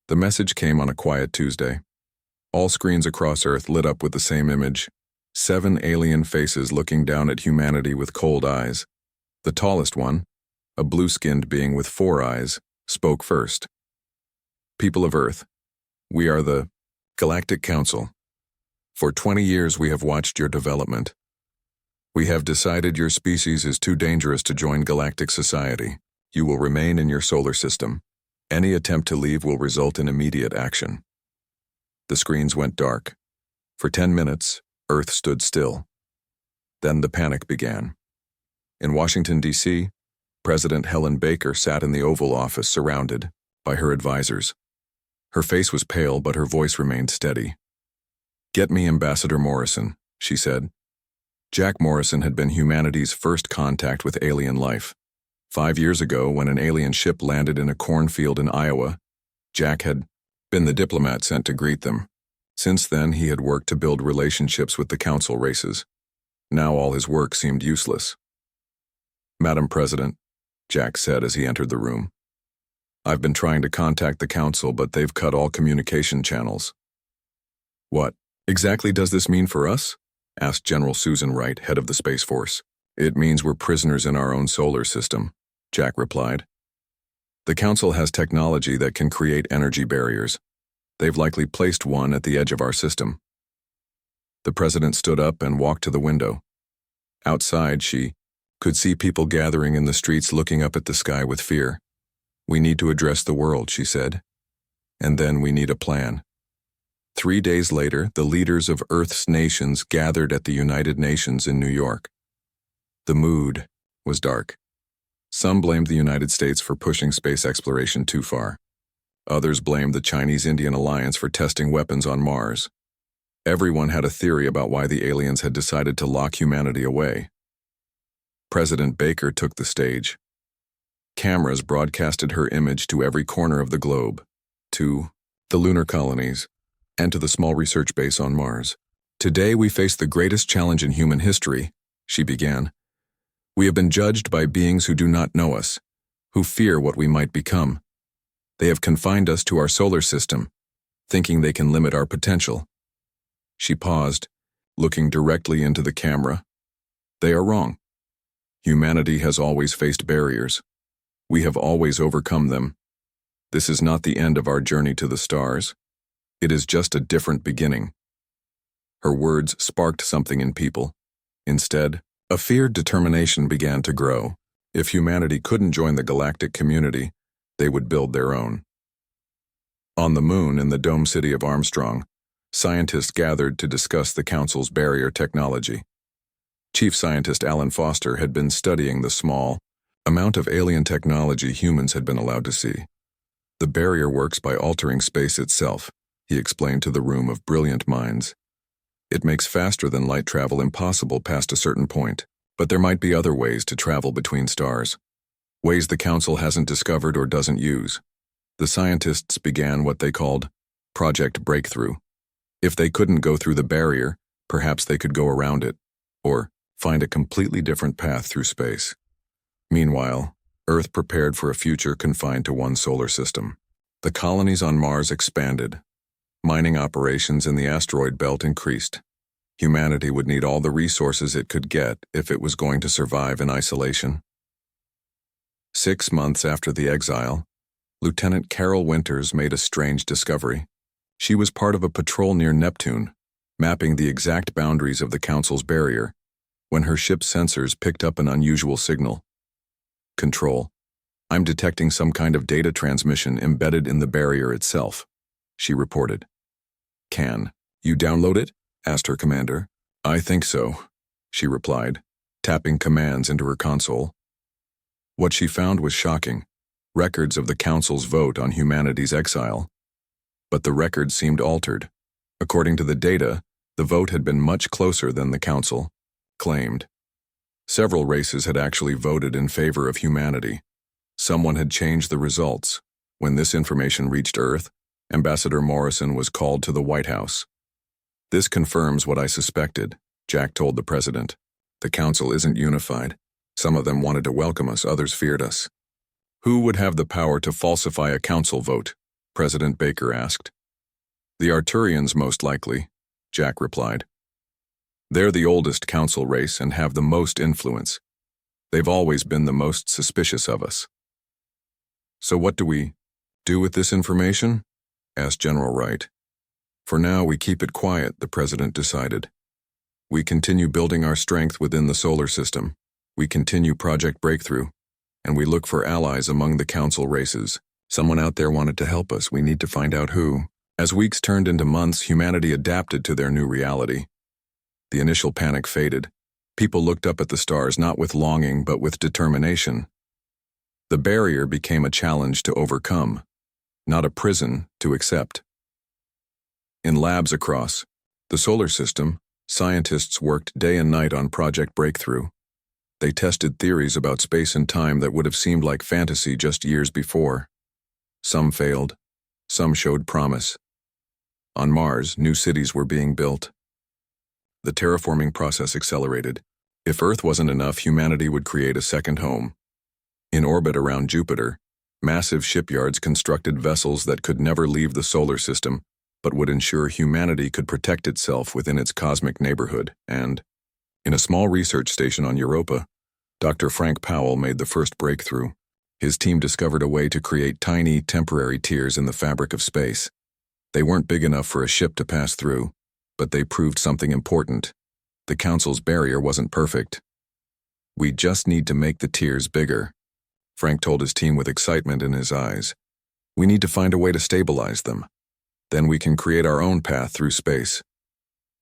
The message came on a quiet Tuesday. All screens across Earth lit up with the same image. 7 alien faces looking down at humanity with cold eyes. The tallest one, a blue-skinned being with 4 eyes, spoke first. People of Earth, we are the Galactic Council. For 20 years we have watched your development. We have decided your species is too dangerous to join galactic society. You will remain in your solar system. Any attempt to leave will result in immediate action. The screens went dark. For 10 minutes, Earth stood still. Then the panic began. In Washington, D.C., President Helen Baker sat in the Oval Office surrounded by her advisors. Her face was pale, but her voice remained steady. "Get me Ambassador Morrison," she said. Jack Morrison had been humanity's first contact with alien life. 5 years ago, when an alien ship landed in a cornfield in Iowa, Jack had been the diplomat sent to greet them. Since then, he had worked to build relationships with the council races. Now all his work seemed useless. "Madam President," Jack said as he entered the room, "I've been trying to contact the council, but they've cut all communication channels." "What exactly does this mean for us?" asked General Susan Wright, head of the Space Force. "It means we're prisoners in our own solar system," Jack replied. "The council has technology that can create energy barriers. They've likely placed one at the edge of our system." The president stood up and walked to the window. Outside, she could see people gathering in the streets looking up at the sky with fear. "We need to address the world," she said. "And then we need a plan." 3 days later, the leaders of Earth's nations gathered at the United Nations in New York. The mood was dark. Some blamed the United States for pushing space exploration too far. Others blamed the Chinese-Indian alliance for testing weapons on Mars. Everyone had a theory about why the aliens had decided to lock humanity away. President Baker took the stage. Cameras broadcasted her image to every corner of the globe, to the lunar colonies, and to the small research base on Mars. "Today we face the greatest challenge in human history," she began. "We have been judged by beings who do not know us, who fear what we might become. They have confined us to our solar system, thinking they can limit our potential." She paused, looking directly into the camera. "They are wrong. Humanity has always faced barriers. We have always overcome them. This is not the end of our journey to the stars. It is just a different beginning." Her words sparked something in people. Instead, a feared determination began to grow. If humanity couldn't join the galactic community, they would build their own. On the moon, in the dome city of Armstrong, scientists gathered to discuss the council's barrier technology. Chief Scientist Alan Foster had been studying the small amount of alien technology humans had been allowed to see. "The barrier works by altering space itself," he explained to the room of brilliant minds. "It makes faster than light travel impossible past a certain point, but there might be other ways to travel between stars. Ways the Council hasn't discovered or doesn't use." The scientists began what they called Project Breakthrough. If they couldn't go through the barrier, perhaps they could go around it, or find a completely different path through space. Meanwhile, Earth prepared for a future confined to one solar system. The colonies on Mars expanded. Mining operations in the asteroid belt increased. Humanity would need all the resources it could get if it was going to survive in isolation. 6 months after the exile, Lieutenant Carol Winters made a strange discovery. She was part of a patrol near Neptune, mapping the exact boundaries of the Council's barrier, when her ship's sensors picked up an unusual signal. "Control, I'm detecting some kind of data transmission embedded in the barrier itself," she reported. "Can you download it?" asked her commander. "I think so," she replied, tapping commands into her console. What she found was shocking: records of the Council's vote on humanity's exile. But the records seemed altered. According to the data, the vote had been much closer than the Council claimed. Several races had actually voted in favor of humanity. Someone had changed the results. When this information reached Earth, Ambassador Morrison was called to the White House. "This confirms what I suspected," Jack told the president. "The Council isn't unified. Some of them wanted to welcome us, others feared us." "Who would have the power to falsify a Council vote?" President Baker asked. The Arturians, most likely, Jack replied. They're the oldest council race and have the most influence. They've always been the most suspicious of us. So what do we do with this information? Asked General Wright. For now, we keep it quiet, the president decided. We continue building our strength within the solar system. We continue Project Breakthrough, and we look for allies among the council races. Someone out there wanted to help us. We need to find out who. As weeks turned into months, humanity adapted to their new reality. The initial panic faded. People looked up at the stars not with longing but with determination. The barrier became a challenge to overcome, not a prison to accept. In labs across the solar system, scientists worked day and night on Project Breakthrough. They tested theories about space and time that would have seemed like fantasy just years before. Some failed. Some showed promise. On Mars, new cities were being built. The terraforming process accelerated. If Earth wasn't enough, humanity would create a second home. In orbit around Jupiter, massive shipyards constructed vessels that could never leave the solar system, but would ensure humanity could protect itself within its cosmic neighborhood. And, in a small research station on Europa, Dr. Frank Powell made the first breakthrough. His team discovered a way to create tiny, temporary tiers in the fabric of space. They weren't big enough for a ship to pass through, but they proved something important. The Council's barrier wasn't perfect. We just need to make the tiers bigger, Frank told his team with excitement in his eyes. We need to find a way to stabilize them. Then we can create our own path through space.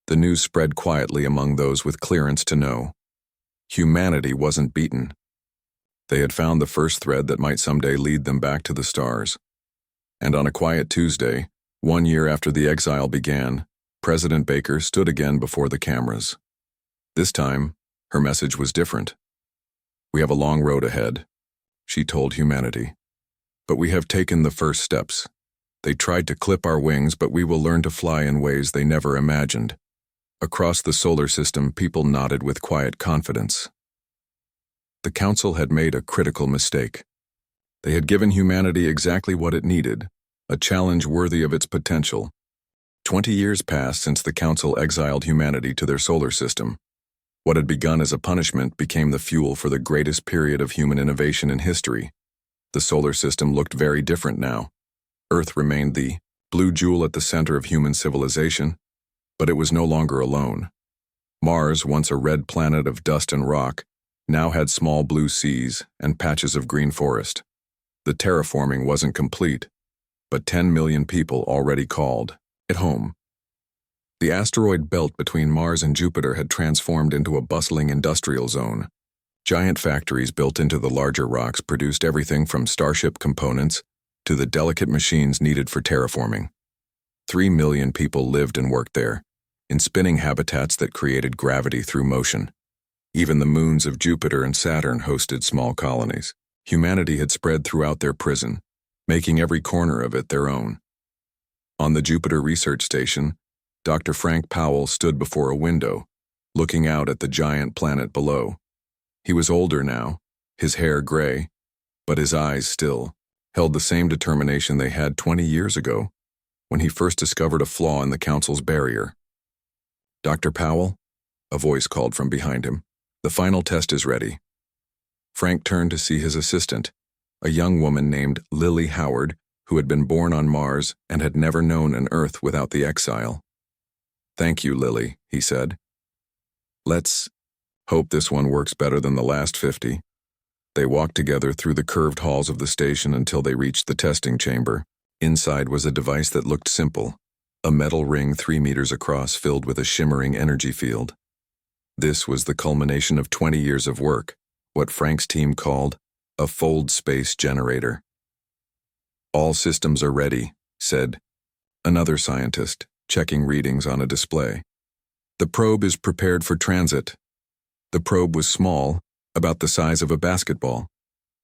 The news spread quietly among those with clearance to know. Humanity wasn't beaten. They had found the first thread that might someday lead them back to the stars. And on a quiet Tuesday, 1 year after the exile began, President Baker stood again before the cameras. This time, her message was different. We have a long road ahead, she told humanity. But we have taken the first steps. They tried to clip our wings, but we will learn to fly in ways they never imagined. Across the solar system, people nodded with quiet confidence. The Council had made a critical mistake. They had given humanity exactly what it needed, a challenge worthy of its potential. 20 years passed since the Council exiled humanity to their solar system. What had begun as a punishment became the fuel for the greatest period of human innovation in history. The solar system looked very different now. Earth remained the blue jewel at the center of human civilization, but it was no longer alone. Mars, once a red planet of dust and rock, now had small blue seas and patches of green forest. The terraforming wasn't complete, but 10 million people already called it home. The asteroid belt between Mars and Jupiter had transformed into a bustling industrial zone. Giant factories built into the larger rocks produced everything from starship components to the delicate machines needed for terraforming. 3 million people lived and worked there, in spinning habitats that created gravity through motion. Even the moons of Jupiter and Saturn hosted small colonies. Humanity had spread throughout their prison, making every corner of it their own. On the Jupiter research station, Dr. Frank Powell stood before a window, looking out at the giant planet below. He was older now, his hair gray, but his eyes still held the same determination they had 20 years ago, when he first discovered a flaw in the Council's barrier. Dr. Powell, a voice called from behind him, the final test is ready. Frank turned to see his assistant, a young woman named Lily Howard, who had been born on Mars and had never known an Earth without the exile. Thank you, Lily, he said. Let's hope this one works better than the last 50. They walked together through the curved halls of the station until they reached the testing chamber. Inside was a device that looked simple, a metal ring 3 meters across filled with a shimmering energy field. This was the culmination of 20 years of work, what Frank's team called a fold space generator. All systems are ready, said another scientist, checking readings on a display. The probe is prepared for transit. The probe was small, about the size of a basketball.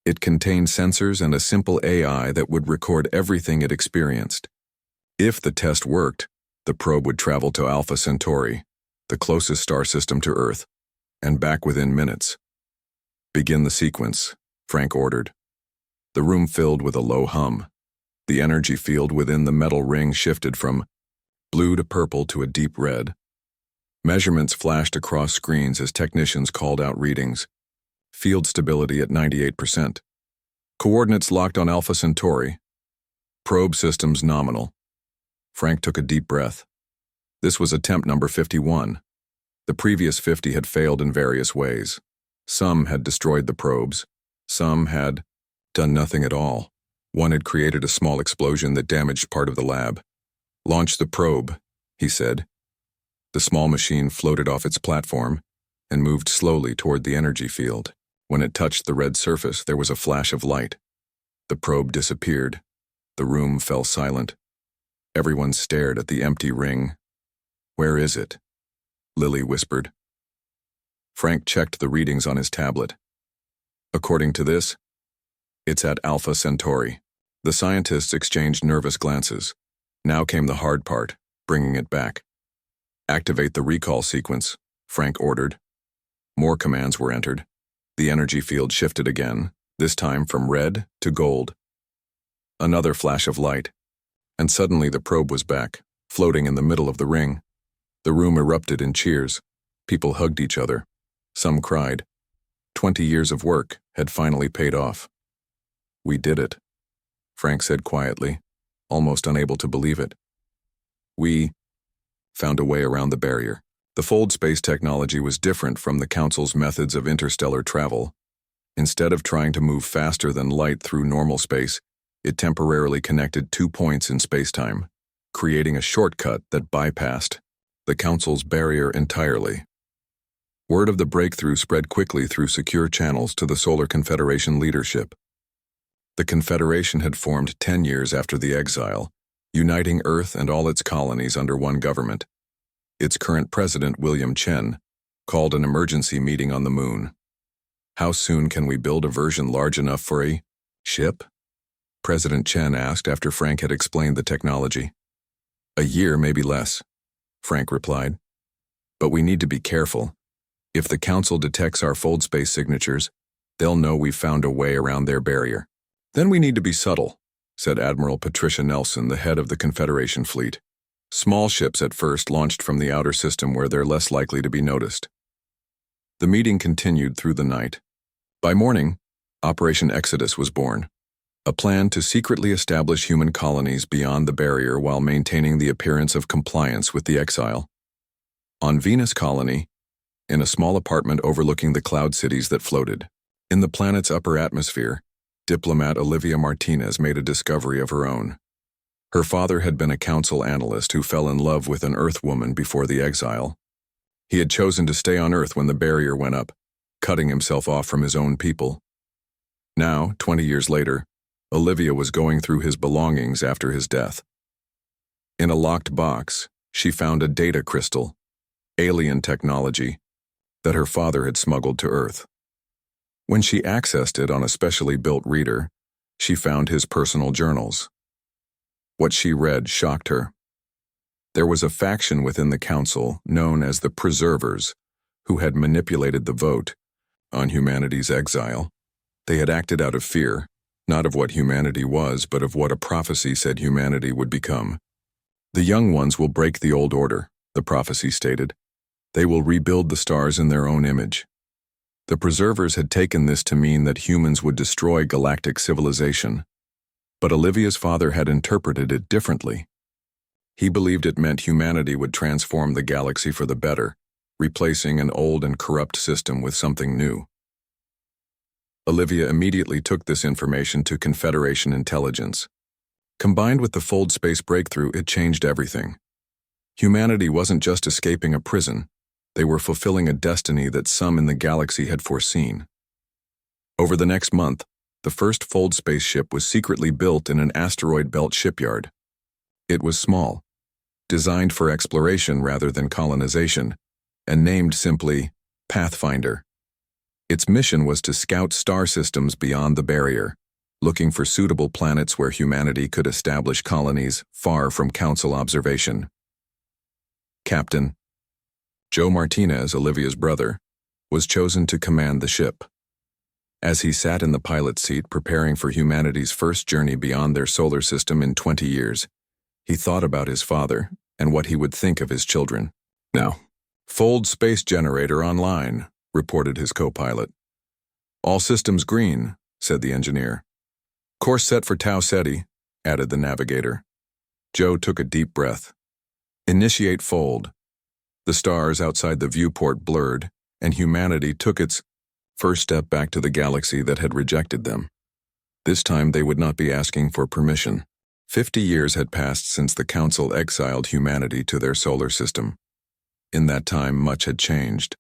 It contained sensors and a simple AI that would record everything it experienced. If the test worked, the probe would travel to Alpha Centauri, the closest star system to Earth, and back within minutes. Begin the sequence, Frank ordered. The room filled with a low hum. The energy field within the metal ring shifted from blue to purple to a deep red. Measurements flashed across screens as technicians called out readings. Field stability at 98%. Coordinates locked on Alpha Centauri. Probe systems nominal. Frank took a deep breath. This was attempt number 51. The previous 50 had failed in various ways. Some had destroyed the probes. Some had done nothing at all. One had created a small explosion that damaged part of the lab. "Launch the probe," he said. The small machine floated off its platform and moved slowly toward the energy field. When it touched the red surface, there was a flash of light. The probe disappeared. The room fell silent. Everyone stared at the empty ring. "Where is it?" Lily whispered. Frank checked the readings on his tablet. "According to this, it's at Alpha Centauri." The scientists exchanged nervous glances. Now came the hard part, bringing it back. "Activate the recall sequence," Frank ordered. More commands were entered. The energy field shifted again, this time from red to gold. Another flash of light, and suddenly the probe was back, floating in the middle of the ring. The room erupted in cheers. People hugged each other. Some cried. 20 years of work had finally paid off. "We did it," Frank said quietly, almost unable to believe it. "We found a way around the barrier." The fold space technology was different from the Council's methods of interstellar travel. Instead of trying to move faster than light through normal space, it temporarily connected 2 points in spacetime, creating a shortcut that bypassed the Council's barrier entirely. Word of the breakthrough spread quickly through secure channels to the Solar Confederation leadership. The Confederation had formed 10 years after the exile, uniting Earth and all its colonies under one government. Its current president, William Chen, called an emergency meeting on the moon. "How soon can we build a version large enough for a ship?" President Chen asked after Frank had explained the technology. "A year, maybe less," Frank replied. "But we need to be careful. If the Council detects our fold space signatures, they'll know we've found a way around their barrier. Then we need to be subtle," said Admiral Patricia Nelson, the head of the Confederation fleet. "Small ships at first launched from the outer system where they're less likely to be noticed." The meeting continued through the night. By morning, Operation Exodus was born, a plan to secretly establish human colonies beyond the barrier while maintaining the appearance of compliance with the exile. On Venus Colony, in a small apartment overlooking the cloud cities that floated. In the planet's upper atmosphere, diplomat Olivia Martinez made a discovery of her own. Her father had been a council analyst who fell in love with an Earth woman before the exile. He had chosen to stay on Earth when the barrier went up, cutting himself off from his own people. Now, 20 years later, Olivia was going through his belongings after his death. In a locked box, she found a data crystal, alien technology, that her father had smuggled to Earth. When she accessed it on a specially built reader, she found his personal journals. What she read shocked her. There was a faction within the Council known as the Preservers, who had manipulated the vote on humanity's exile. They had acted out of fear, not of what humanity was, but of what a prophecy said humanity would become. "The young ones will break the old order," the prophecy stated. "They will rebuild the stars in their own image." The Preservers had taken this to mean that humans would destroy galactic civilization. But Olivia's father had interpreted it differently. He believed it meant humanity would transform the galaxy for the better, replacing an old and corrupt system with something new. Olivia immediately took this information to Confederation intelligence. Combined with the fold space breakthrough, it changed everything. Humanity wasn't just escaping a prison. They were fulfilling a destiny that some in the galaxy had foreseen. Over the next month, the first fold spaceship was secretly built in an asteroid belt shipyard. It was small, designed for exploration rather than colonization, and named simply Pathfinder. Its mission was to scout star systems beyond the barrier, looking for suitable planets where humanity could establish colonies far from Council observation. Captain Joe Martinez, Olivia's brother, was chosen to command the ship. As he sat in the pilot's seat preparing for humanity's first journey beyond their solar system in 20 years, he thought about his father and what he would think of his children. "Now, fold space generator online," reported his co-pilot. "All systems green," said the engineer. "Course set for Tau Ceti," added the navigator. Joe took a deep breath. "Initiate fold." The stars outside the viewport blurred, and humanity took its first step back to the galaxy that had rejected them. This time they would not be asking for permission. 50 years had passed since the Council exiled humanity to their solar system. In that time, much had changed.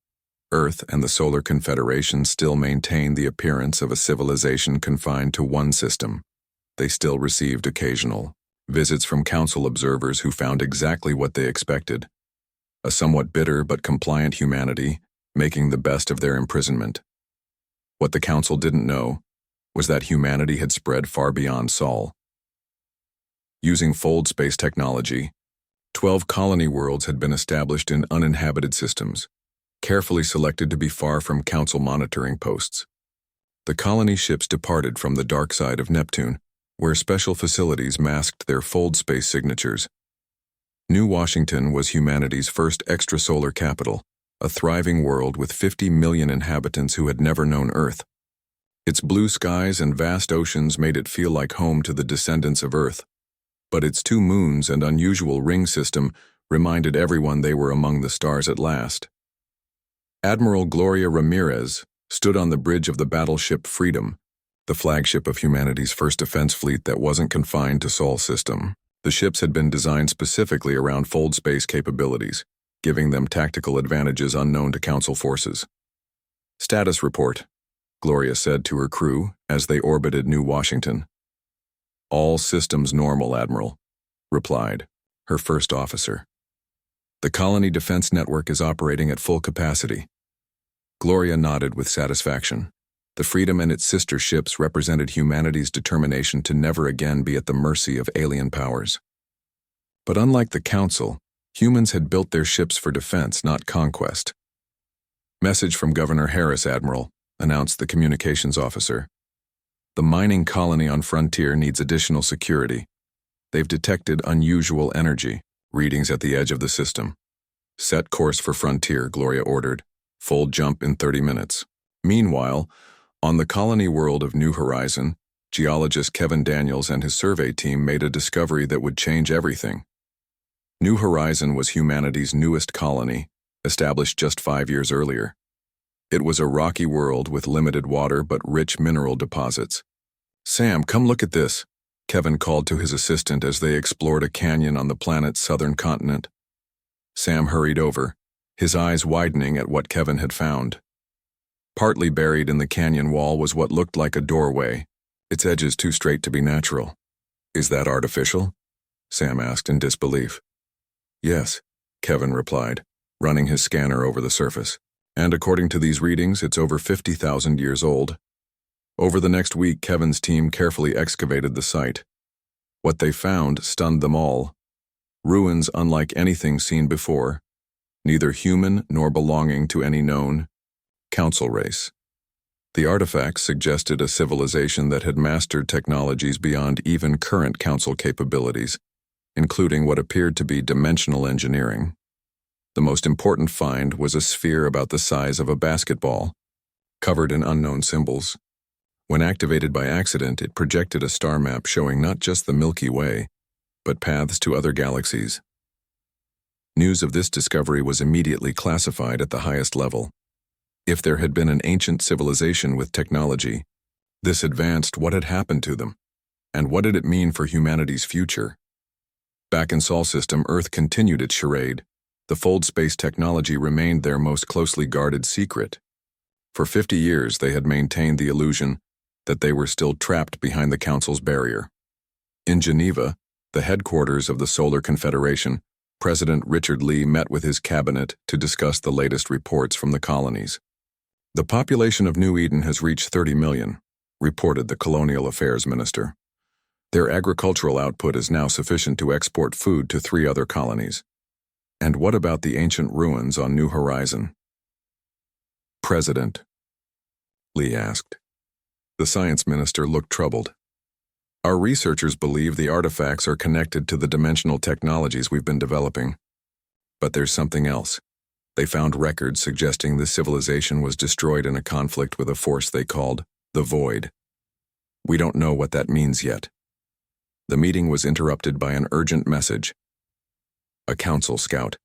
Earth and the Solar Confederation still maintained the appearance of a civilization confined to one system. They still received occasional visits from Council observers who found exactly what they expected: a somewhat bitter but compliant humanity making the best of their imprisonment. What the Council didn't know was that humanity had spread far beyond Sol. Using fold space technology, 12 colony worlds had been established in uninhabited systems, carefully selected to be far from Council monitoring posts. The colony ships departed from the dark side of Neptune, where special facilities masked their fold space signatures. New Washington was humanity's first extrasolar capital, a thriving world with 50 million inhabitants who had never known Earth. Its blue skies and vast oceans made it feel like home to the descendants of Earth, but its 2 moons and unusual ring system reminded everyone they were among the stars at last. Admiral Gloria Ramirez stood on the bridge of the battleship Freedom, the flagship of humanity's first defense fleet that wasn't confined to Sol system. The ships had been designed specifically around fold space capabilities, giving them tactical advantages unknown to Council forces. "Status report," Gloria said to her crew as they orbited New Washington. "All systems normal, Admiral," replied her first officer. "The colony defense network is operating at full capacity." Gloria nodded with satisfaction. The Freedom and its sister ships represented humanity's determination to never again be at the mercy of alien powers. But unlike the Council, humans had built their ships for defense, not conquest. "Message from Governor Harris, Admiral," announced the communications officer. "The mining colony on Frontier needs additional security. They've detected unusual energy readings at the edge of the system." "Set course for Frontier," Gloria ordered. "Full jump in 30 minutes. Meanwhile, on the colony world of New Horizon, geologist Kevin Daniels and his survey team made a discovery that would change everything. New Horizon was humanity's newest colony, established just 5 years earlier. It was a rocky world with limited water but rich mineral deposits. "Sam, come look at this," Kevin called to his assistant as they explored a canyon on the planet's southern continent. Sam hurried over, his eyes widening at what Kevin had found. Partly buried in the canyon wall was what looked like a doorway, its edges too straight to be natural. "Is that artificial?" Sam asked in disbelief. "Yes," Kevin replied, running his scanner over the surface. "And according to these readings, it's over 50,000 years old." Over the next week, Kevin's team carefully excavated the site. What they found stunned them all. Ruins unlike anything seen before, neither human nor belonging to any known Council race. The artifacts suggested a civilization that had mastered technologies beyond even current Council capabilities, including what appeared to be dimensional engineering. The most important find was a sphere about the size of a basketball, covered in unknown symbols. When activated by accident, it projected a star map showing not just the Milky Way, but paths to other galaxies. News of this discovery was immediately classified at the highest level. If there had been an ancient civilization with technology, this advanced, what had happened to them? And what did it mean for humanity's future? Back in Sol system, Earth continued its charade. The fold space technology remained their most closely guarded secret. For 50 years, they had maintained the illusion that they were still trapped behind the Council's barrier. In Geneva, the headquarters of the Solar Confederation, President Richard Lee met with his cabinet to discuss the latest reports from the colonies. "The population of New Eden has reached 30 million, reported the Colonial Affairs Minister. Their agricultural output is now sufficient to export food to 3 other colonies. And what about the ancient ruins on New Horizon?" "President," Lee asked, The science minister looked troubled. Our researchers believe the artifacts are connected to the dimensional technologies we've been developing. But there's something else. They found records suggesting this civilization was destroyed in a conflict with a force they called the Void. We don't know what that means yet. The meeting was interrupted by an urgent message. A council scout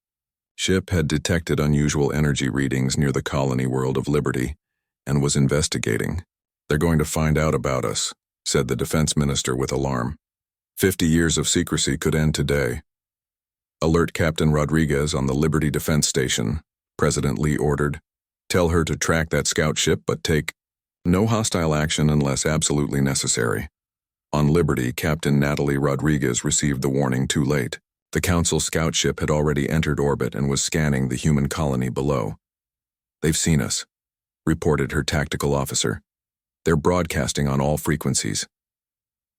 ship had detected unusual energy readings near the colony world of Liberty and was investigating. They're going to find out about us, said the defense minister with alarm. 50 years of secrecy could end today. Alert Captain Rodriguez on the Liberty Defense Station, President Lee ordered. Tell her to track that scout ship but take no hostile action unless absolutely necessary. On Liberty, Captain Natalie Rodriguez received the warning too late. The Council scout ship had already entered orbit and was scanning the human colony below. They've seen us, reported her tactical officer. They're broadcasting on all frequencies.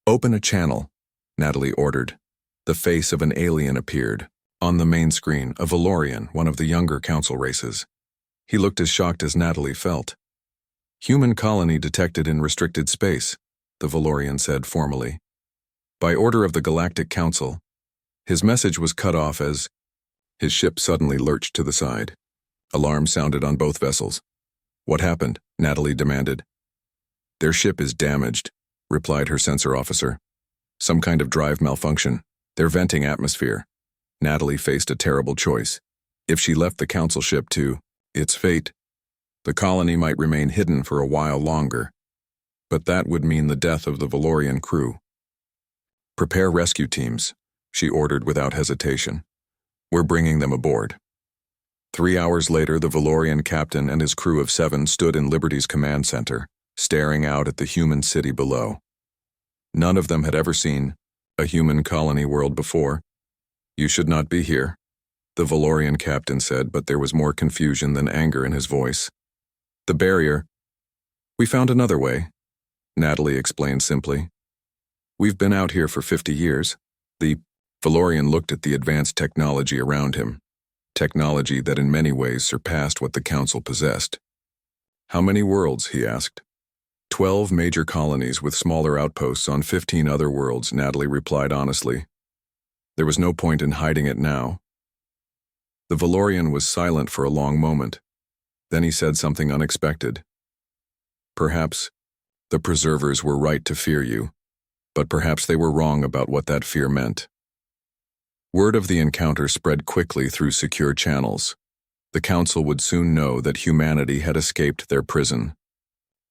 Open a channel, Natalie ordered. The face of an alien appeared. On the main screen, a Valorian, one of the younger council races. He looked as shocked as Natalie felt. Human colony detected in restricted space, the Valorian said formally. By order of the Galactic Council, his message was cut off as his ship suddenly lurched to the side. Alarms sounded on both vessels. What happened? Natalie demanded. Their ship is damaged, replied her sensor officer. Some kind of drive malfunction. They're venting atmosphere. Natalie faced a terrible choice. If she left the council ship to its fate, the colony might remain hidden for a while longer. But that would mean the death of the Valorian crew. Prepare rescue teams, she ordered without hesitation. We're bringing them aboard. 3 hours later, the Valorian captain and his crew of 7 stood in Liberty's command center, staring out at the human city below. None of them had ever seen a human colony world before. You should not be here, the Valorian captain said, but there was more confusion than anger in his voice. The barrier. We found another way, Natalie explained simply. We've been out here for 50 years. The Valorian looked at the advanced technology around him, technology that in many ways surpassed what the council possessed. How many worlds, he asked. 12 major colonies with smaller outposts on 15 other worlds, Natalie replied honestly. There was no point in hiding it now. The Valorian was silent for a long moment. Then he said something unexpected. Perhaps the preservers were right to fear you, but perhaps they were wrong about what that fear meant. Word of the encounter spread quickly through secure channels. The council would soon know that humanity had escaped their prison.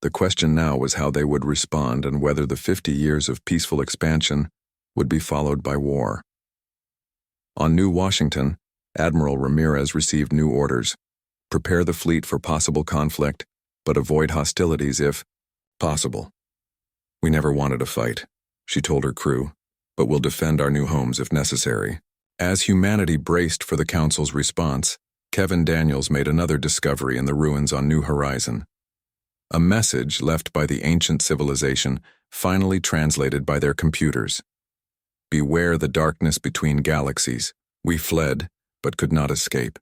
The question now was how they would respond and whether the 50 years of peaceful expansion would be followed by war. On New Washington, Admiral Ramirez received new orders. Prepare the fleet for possible conflict, but avoid hostilities if possible. We never wanted a fight, she told her crew, but we'll defend our new homes if necessary. As humanity braced for the council's response, Kevin Daniels made another discovery in the ruins on New Horizon. A message left by the ancient civilization, finally translated by their computers. Beware the darkness between galaxies. We fled, but could not escape.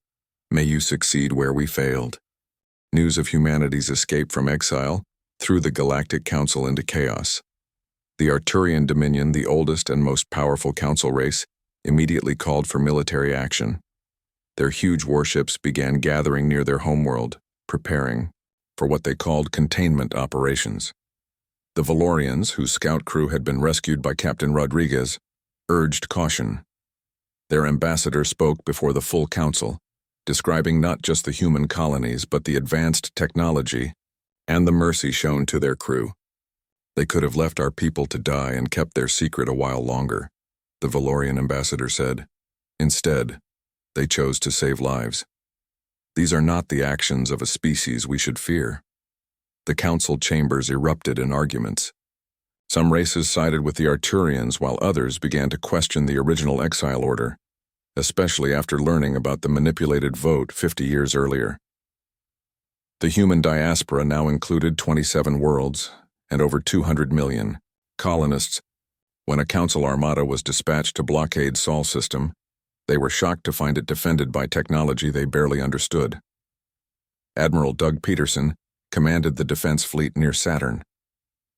May you succeed where we failed. News of humanity's escape from exile threw the Galactic Council into chaos. The Arturian Dominion, the oldest and most powerful council race, immediately called for military action. Their huge warships began gathering near their homeworld, preparing for what they called containment operations. The Valorians, whose scout crew had been rescued by Captain Rodriguez, urged caution. Their ambassador spoke before the full council, describing not just the human colonies but the advanced technology and the mercy shown to their crew. They could have left our people to die and kept their secret a while longer, the Valorian ambassador said. Instead, they chose to save lives. These are not the actions of a species we should fear. The council chambers erupted in arguments. Some races sided with the Arturians while others began to question the original exile order, especially after learning about the manipulated vote 50 years earlier. The human diaspora now included 27 worlds and over 200 million colonists. When a council armada was dispatched to blockade Sol system, they were shocked to find it defended by technology they barely understood. Admiral Doug Peterson commanded the defense fleet near Saturn.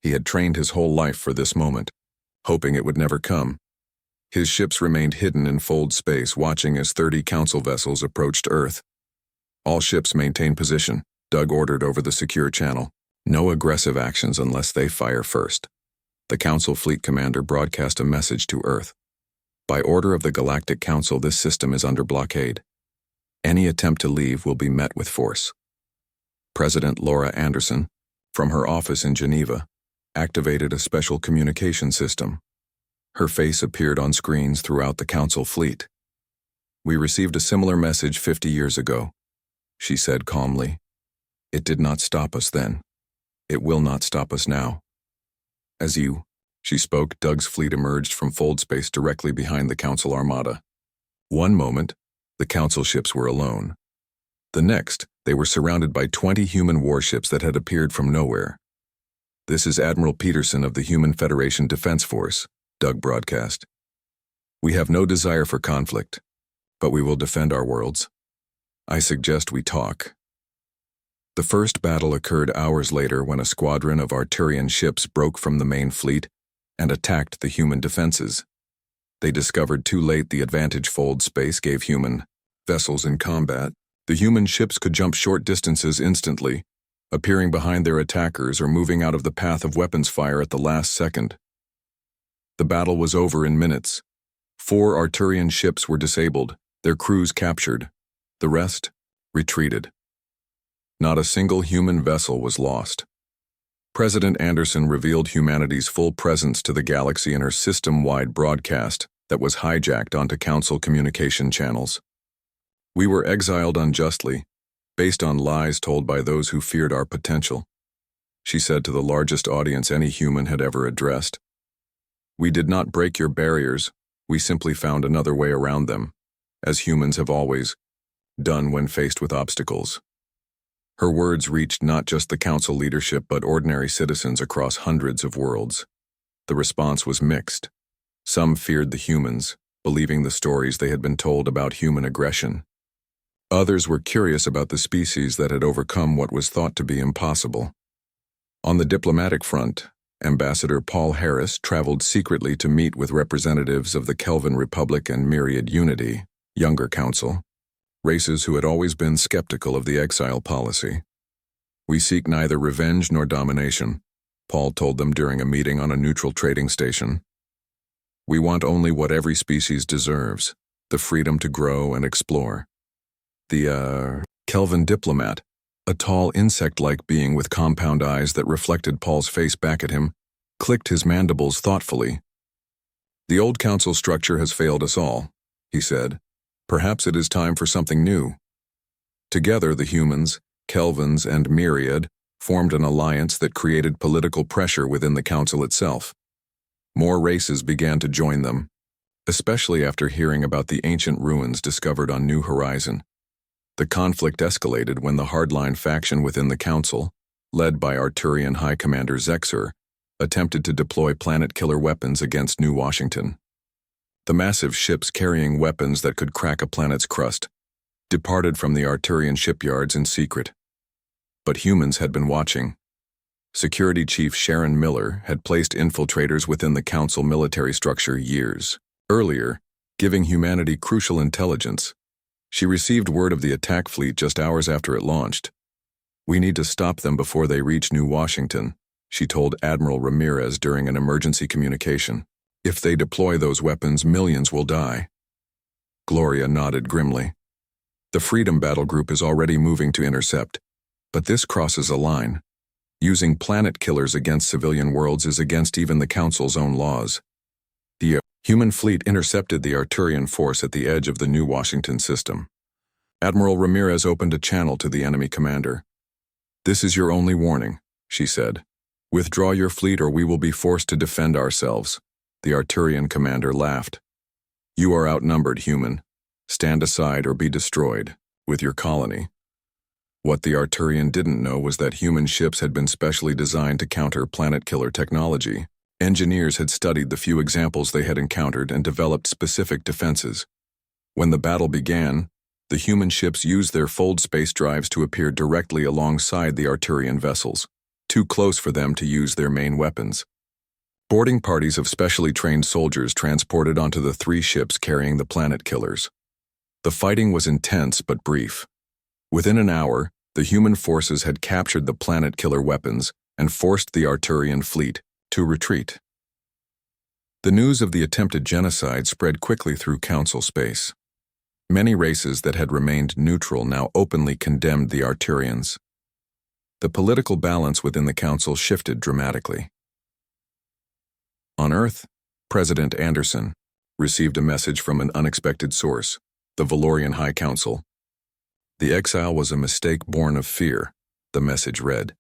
He had trained his whole life for this moment, hoping it would never come. His ships remained hidden in fold space, watching as 30 council vessels approached Earth. All ships maintain position, Doug ordered over the secure channel. No aggressive actions unless they fire first. The Council Fleet Commander broadcast a message to Earth. By order of the Galactic Council, this system is under blockade. Any attempt to leave will be met with force. President Laura Anderson, from her office in Geneva, activated a special communication system. Her face appeared on screens throughout the Council fleet. "We received a similar message 50 years ago," she said calmly. "It did not stop us then. It will not stop us now." She spoke. Doug's fleet emerged from fold space directly behind the Council armada. One moment, the Council ships were alone. The next, they were surrounded by 20 human warships that had appeared from nowhere. "This is Admiral Peterson of the Human Federation Defense Force," Doug broadcast. "We have no desire for conflict, but we will defend our worlds. I suggest we talk." The first battle occurred hours later when a squadron of Arturian ships broke from the main fleet and attacked the human defenses. They discovered too late the advantage fold space gave human vessels in combat. The human ships could jump short distances instantly, appearing behind their attackers or moving out of the path of weapons fire at the last second. The battle was over in minutes. 4 Arturian ships were disabled, their crews captured. The rest retreated. Not a single human vessel was lost. President Anderson revealed humanity's full presence to the galaxy in her system-wide broadcast that was hijacked onto Council communication channels. "We were exiled unjustly, based on lies told by those who feared our potential," she said to the largest audience any human had ever addressed. "We did not break your barriers, we simply found another way around them, as humans have always done when faced with obstacles." Her words reached not just the Council leadership but ordinary citizens across hundreds of worlds. The response was mixed. Some feared the humans, believing the stories they had been told about human aggression. Others were curious about the species that had overcome what was thought to be impossible. On the diplomatic front, Ambassador Paul Harris traveled secretly to meet with representatives of the Kelvin Republic and Myriad Unity, younger council, races who had always been skeptical of the exile policy. "We seek neither revenge nor domination," Paul told them during a meeting on a neutral trading station. "We want only what every species deserves, the freedom to grow and explore." The Kelvin diplomat, a tall insect-like being with compound eyes that reflected Paul's face back at him, clicked his mandibles thoughtfully. "The old council structure has failed us all," he said. "Perhaps it is time for something new." Together, the humans, Kelvins, and Myriad formed an alliance that created political pressure within the council itself. More races began to join them, especially after hearing about the ancient ruins discovered on New Horizon. The conflict escalated when the hardline faction within the council, led by Arturian High Commander Zexer, attempted to deploy planet-killer weapons against New Washington. The massive ships carrying weapons that could crack a planet's crust departed from the Arturian shipyards in secret. But humans had been watching. Security Chief Sharon Miller had placed infiltrators within the Council military structure years earlier, giving humanity crucial intelligence. She received word of the attack fleet just hours after it launched. "We need to stop them before they reach New Washington," she told Admiral Ramirez during an emergency communication. "If they deploy those weapons, millions will die." Gloria nodded grimly. "The Freedom Battle Group is already moving to intercept, but this crosses a line. Using planet killers against civilian worlds is against even the Council's own laws." The human fleet intercepted the Arturian force at the edge of the New Washington system. Admiral Ramirez opened a channel to the enemy commander. "This is your only warning," she said. "Withdraw your fleet or we will be forced to defend ourselves." The Arturian commander laughed. "You are outnumbered, human. Stand aside or be destroyed, with your colony." What the Arturian didn't know was that human ships had been specially designed to counter planet-killer technology. Engineers had studied the few examples they had encountered and developed specific defenses. When the battle began, the human ships used their fold space drives to appear directly alongside the Arturian vessels. too close for them to use their main weapons. Boarding parties of specially trained soldiers transported onto the 3 ships carrying the planet killers. The fighting was intense but brief. Within an hour, the human forces had captured the planet killer weapons and forced the Arturian fleet to retreat. The news of the attempted genocide spread quickly through Council space. Many races that had remained neutral now openly condemned the Arturians. The political balance within the Council shifted dramatically. On Earth, President Anderson received a message from an unexpected source, the Valorian High Council. The exile was a mistake born of fear, the message read.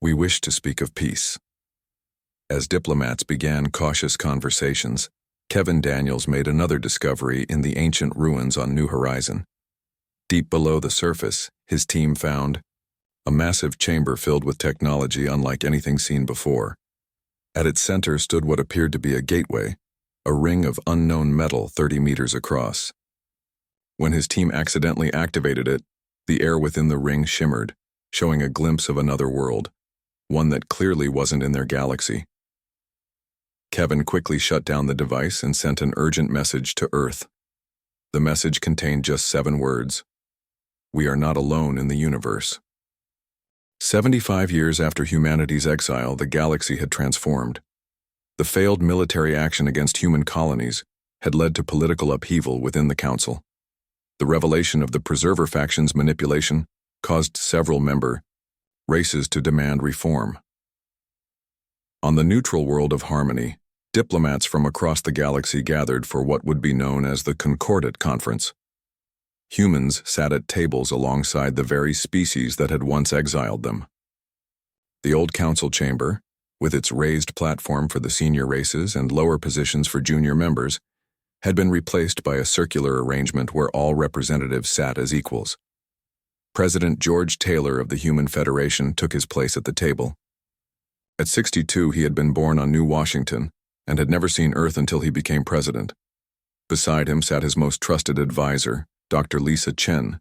We wish to speak of peace. As diplomats began cautious conversations, Kevin Daniels made another discovery in the ancient ruins on New Horizon. Deep below the surface, his team found a massive chamber filled with technology unlike anything seen before. At its center stood what appeared to be a gateway, a ring of unknown metal 30 meters across. When his team accidentally activated it, the air within the ring shimmered, showing a glimpse of another world, one that clearly wasn't in their galaxy. Kevin quickly shut down the device and sent an urgent message to Earth. The message contained just 7 words. We are not alone in the universe. 75 years after humanity's exile, the galaxy had transformed. The failed military action against human colonies had led to political upheaval within the Council. The revelation of the Preserver faction's manipulation caused several member races to demand reform. On the neutral world of Harmony, diplomats from across the galaxy gathered for what would be known as the Concordat Conference. Humans sat at tables alongside the very species that had once exiled them. The old council chamber, with its raised platform for the senior races and lower positions for junior members, had been replaced by a circular arrangement where all representatives sat as equals. President George Taylor of the Human Federation took his place at the table. At 62, he had been born on New Washington and had never seen Earth until he became president. Beside him sat his most trusted advisor, Dr. Lisa Chen,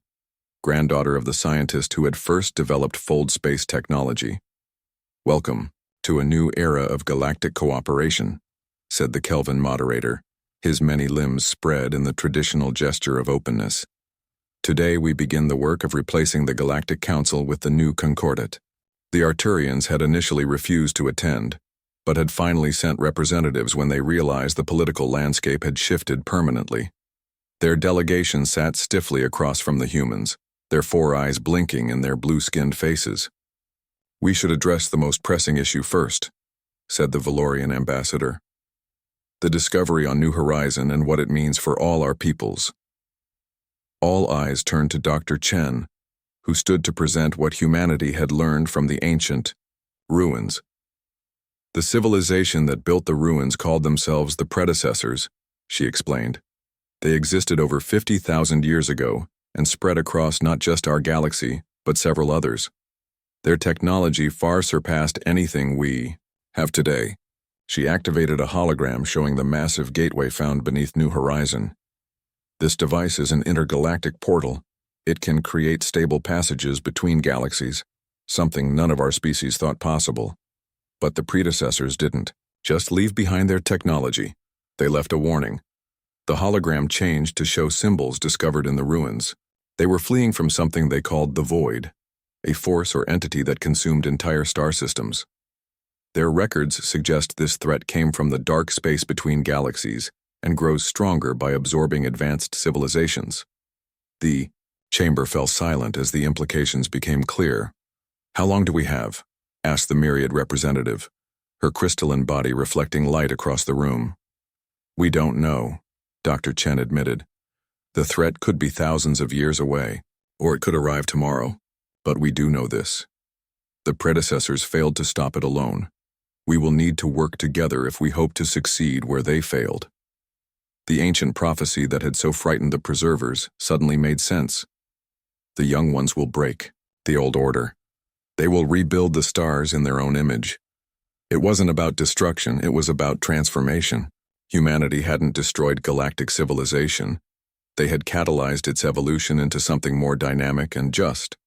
granddaughter of the scientist who had first developed fold space technology. Welcome to a new era of galactic cooperation, said the Kelvin moderator, his many limbs spread in the traditional gesture of openness. Today we begin the work of replacing the Galactic Council with the new Concordat. The Arturians had initially refused to attend, but had finally sent representatives when they realized the political landscape had shifted permanently. Their delegation sat stiffly across from the humans, their 4 eyes blinking in their blue-skinned faces. We should address the most pressing issue first, said the Valorian ambassador. The discovery on New Horizon and what it means for all our peoples. All eyes turned to Dr. Chen, who stood to present what humanity had learned from the ancient ruins. The civilization that built the ruins called themselves the predecessors, she explained. They existed over 50,000 years ago and spread across not just our galaxy, but several others. Their technology far surpassed anything we have today. She activated a hologram showing the massive gateway found beneath New Horizon. This device is an intergalactic portal. It can create stable passages between galaxies, something none of our species thought possible. But the predecessors didn't just leave behind their technology. They left a warning. The hologram changed to show symbols discovered in the ruins. They were fleeing from something they called the Void, a force or entity that consumed entire star systems. Their records suggest this threat came from the dark space between galaxies and grows stronger by absorbing advanced civilizations. The chamber fell silent as the implications became clear. How long do we have? Asked the myriad representative, her crystalline body reflecting light across the room. We don't know, Dr. Chen admitted. The threat could be thousands of years away, or it could arrive tomorrow. But we do know this. The predecessors failed to stop it alone. We will need to work together if we hope to succeed where they failed. The ancient prophecy that had so frightened the preservers suddenly made sense. The young ones will break the old order. They will rebuild the stars in their own image. It wasn't about destruction, it was about transformation. Humanity hadn't destroyed galactic civilization. They had catalyzed its evolution into something more dynamic and just.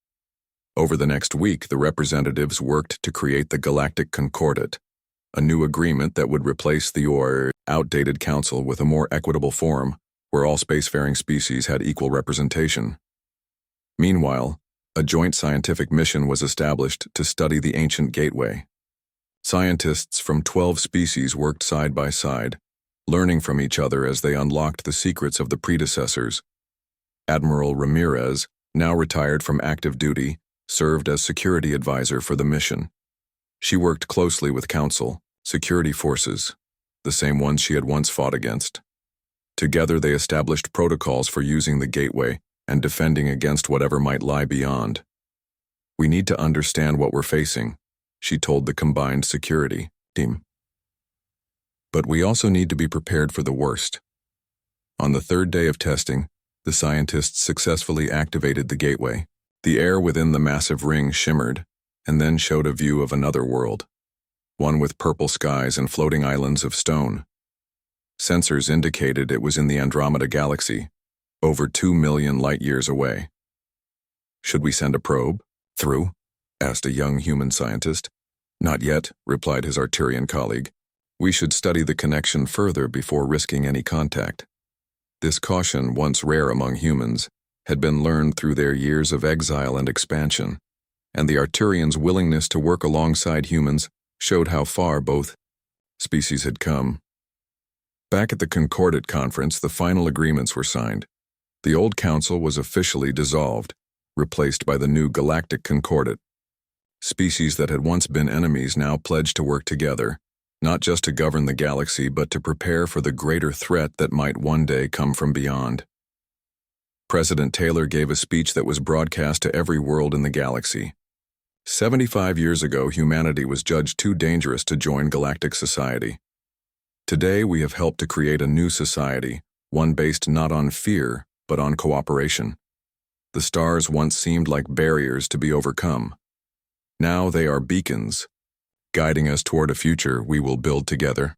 Over the next week, the representatives worked to create the Galactic Concordat, a new agreement that would replace the outdated council with a more equitable form where all spacefaring species had equal representation. Meanwhile, a joint scientific mission was established to study the ancient gateway. Scientists from 12 species worked side by side, learning from each other as they unlocked the secrets of the predecessors. Admiral Ramirez, now retired from active duty, served as security advisor for the mission. She worked closely with Council, security forces, the same ones she had once fought against. Together they established protocols for using the gateway and defending against whatever might lie beyond. "We need to understand what we're facing," she told the combined security team. "But we also need to be prepared for the worst." On the third day of testing, the scientists successfully activated the gateway. The air within the massive ring shimmered, and then showed a view of another world, one with purple skies and floating islands of stone. Sensors indicated it was in the Andromeda Galaxy, over 2 million light-years away. "Should we send a probe through?" asked a young human scientist. "Not yet," replied his Arturian colleague. "We should study the connection further before risking any contact." This caution, once rare among humans, had been learned through their years of exile and expansion, and the Arturians' willingness to work alongside humans showed how far both species had come. Back at the Concordat conference, the final agreements were signed. The old council was officially dissolved, replaced by the new Galactic Concordat. Species that had once been enemies now pledged to work together, not just to govern the galaxy but to prepare for the greater threat that might one day come from beyond. President Taylor gave a speech that was broadcast to every world in the galaxy. 75 years ago, humanity was judged too dangerous to join galactic society. Today, we have helped to create a new society, one based not on fear, but on cooperation. The stars once seemed like barriers to be overcome. Now they are beacons, guiding us toward a future we will build together.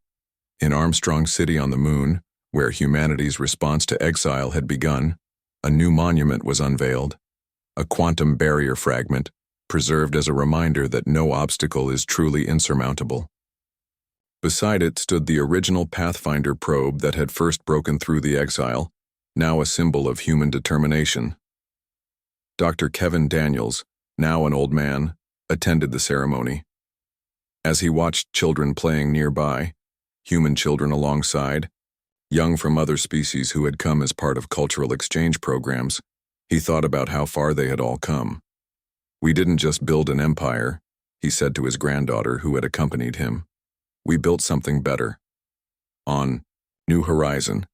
In Armstrong City on the Moon, where humanity's response to exile had begun, a new monument was unveiled, a quantum barrier fragment, preserved as a reminder that no obstacle is truly insurmountable. Beside it stood the original Pathfinder probe that had first broken through the exile, now a symbol of human determination. Dr. Kevin Daniels, now an old man, attended the ceremony. As he watched children playing nearby, human children alongside, young from other species who had come as part of cultural exchange programs, he thought about how far they had all come. "We didn't just build an empire," he said to his granddaughter who had accompanied him. "We built something better." On New Horizon,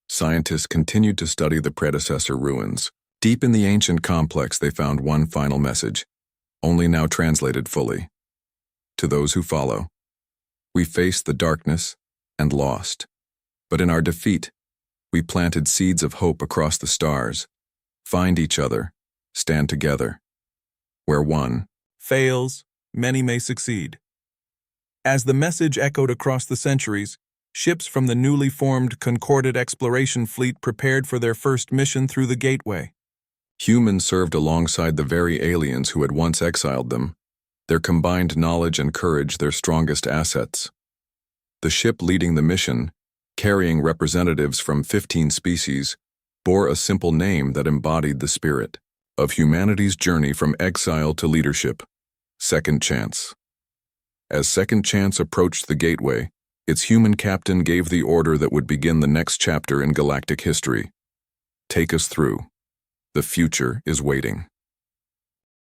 scientists continued to study the predecessor ruins. Deep in the ancient complex, they found one final message, only now translated fully. To those who follow, "We faced the darkness and lost. But in our defeat, we planted seeds of hope across the stars. Find each other, stand together. Where one fails, many may succeed." As the message echoed across the centuries, ships from the newly formed Concordat exploration fleet prepared for their first mission through the gateway. Humans served alongside the very aliens who had once exiled them, their combined knowledge and courage their strongest assets. The ship leading the mission, carrying representatives from 15 species, bore a simple name that embodied the spirit of humanity's journey from exile to leadership: Second Chance. As Second Chance approached the gateway, its human captain gave the order that would begin the next chapter in galactic history. "Take us through. The future is waiting."